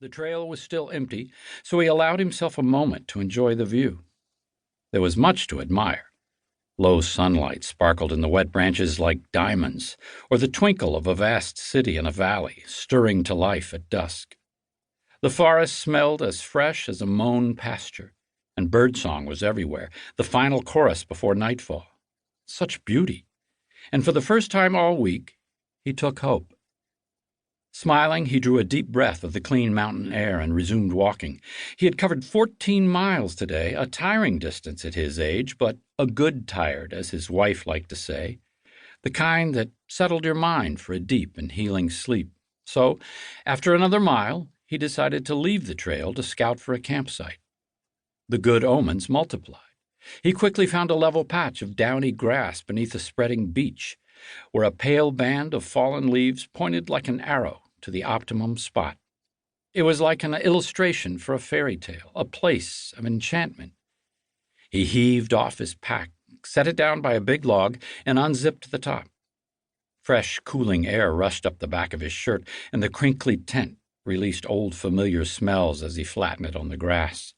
The trail was still empty, so he allowed himself a moment to enjoy the view. There was much to admire. Low sunlight sparkled in the wet branches like diamonds, or the twinkle of a vast city in a valley, stirring to life at dusk. The forest smelled as fresh as a mown pasture, and birdsong was everywhere, the final chorus before nightfall. Such beauty! And for the first time all week, he took hope. Smiling, he drew a deep breath of the clean mountain air and resumed walking. He had covered 14 miles today, a tiring distance at his age, but a good tired, as his wife liked to say, the kind that settled your mind for a deep and healing sleep. So, after another mile, he decided to leave the trail to scout for a campsite. The good omens multiplied. He quickly found a level patch of downy grass beneath a spreading beech, where a pale band of fallen leaves pointed like an arrow to the optimum spot. It was like an illustration for a fairy tale, a place of enchantment. He heaved off his pack, set it down by a big log, and unzipped the top. Fresh, cooling air rushed up the back of his shirt, and the crinkly tent released old familiar smells as he flattened it on the grass.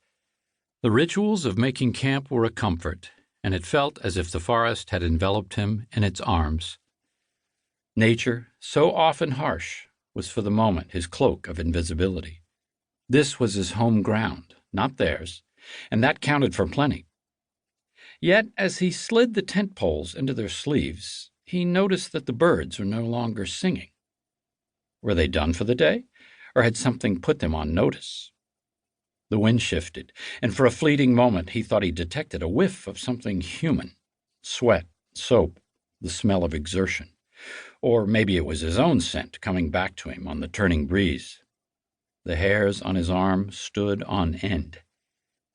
The rituals of making camp were a comfort, and it felt as if the forest had enveloped him in its arms. Nature, so often harsh, was for the moment his cloak of invisibility. This was his home ground, not theirs, and that counted for plenty. Yet, as he slid the tent poles into their sleeves, he noticed that the birds were no longer singing. Were they done for the day, or had something put them on notice? The wind shifted, and for a fleeting moment he thought he detected a whiff of something human. Sweat, soap, the smell of exertion. Or maybe it was his own scent coming back to him on the turning breeze. The hairs on his arm stood on end.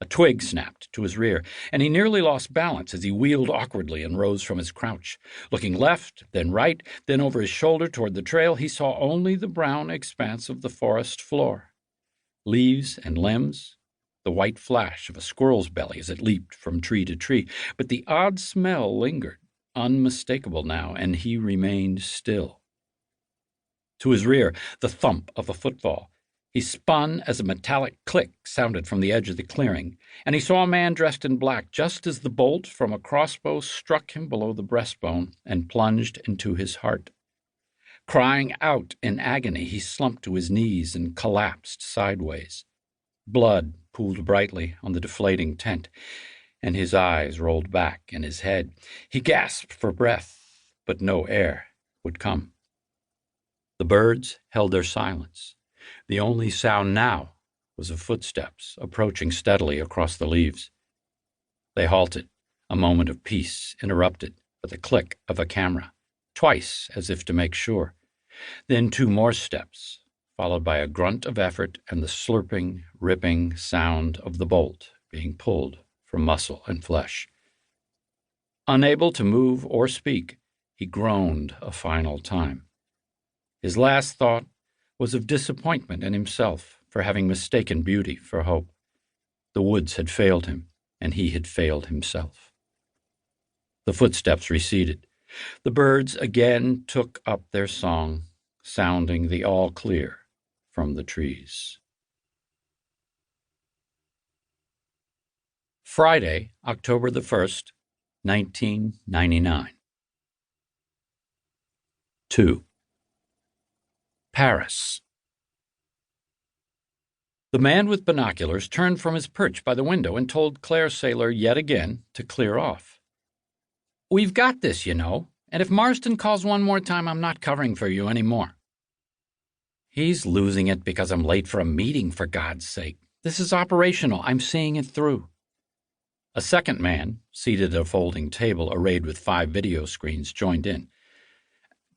A twig snapped to his rear, and he nearly lost balance as he wheeled awkwardly and rose from his crouch. Looking left, then right, then over his shoulder toward the trail, he saw only the brown expanse of the forest floor. Leaves and limbs, the white flash of a squirrel's belly as it leaped from tree to tree, but the odd smell lingered, unmistakable now, and he remained still. To his rear, the thump of a footfall. He spun as a metallic click sounded from the edge of the clearing, and he saw a man dressed in black just as the bolt from a crossbow struck him below the breastbone and plunged into his heart. Crying out in agony, he slumped to his knees and collapsed sideways. Blood pooled brightly on the deflating tent, and his eyes rolled back in his head. He gasped for breath, but no air would come. The birds held their silence. The only sound now was of footsteps approaching steadily across the leaves. They halted, a moment of peace interrupted by the click of a camera, twice as if to make sure. Then 2 more steps, followed by a grunt of effort and the slurping, ripping sound of the bolt being pulled from muscle and flesh. Unable to move or speak, he groaned a final time. His last thought was of disappointment in himself for having mistaken beauty for hope. The woods had failed him, and he had failed himself. The footsteps receded. The birds again took up their song, sounding the all clear from the trees. Friday, October the 1st, 1999. 2. Paris. The man with binoculars turned from his perch by the window and told Claire Saylor yet again to clear off. "We've got this, you know, and if Marston calls one more time, I'm not covering for you anymore." "He's losing it because I'm late for a meeting, for God's sake. This is operational. I'm seeing it through." A second man, seated at a folding table arrayed with 5 video screens, joined in.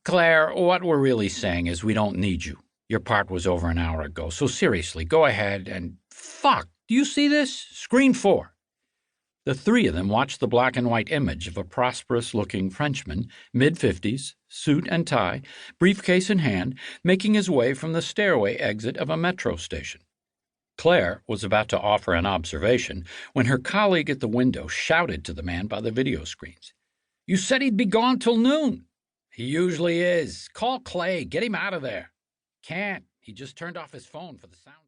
"Claire, what we're really saying is we don't need you. Your part was over an hour ago, so seriously, go ahead and— Fuck! Do you see this? Screen 4. The 3 of them watched the black and white image of a prosperous-looking Frenchman, mid-50s, suit and tie, briefcase in hand, making his way from the stairway exit of a metro station. Claire was about to offer an observation when her colleague at the window shouted to the man by the video screens. "You said he'd be gone till noon." "He usually is. Call Clay. Get him out of there." "Can't. He just turned off his phone for the sound."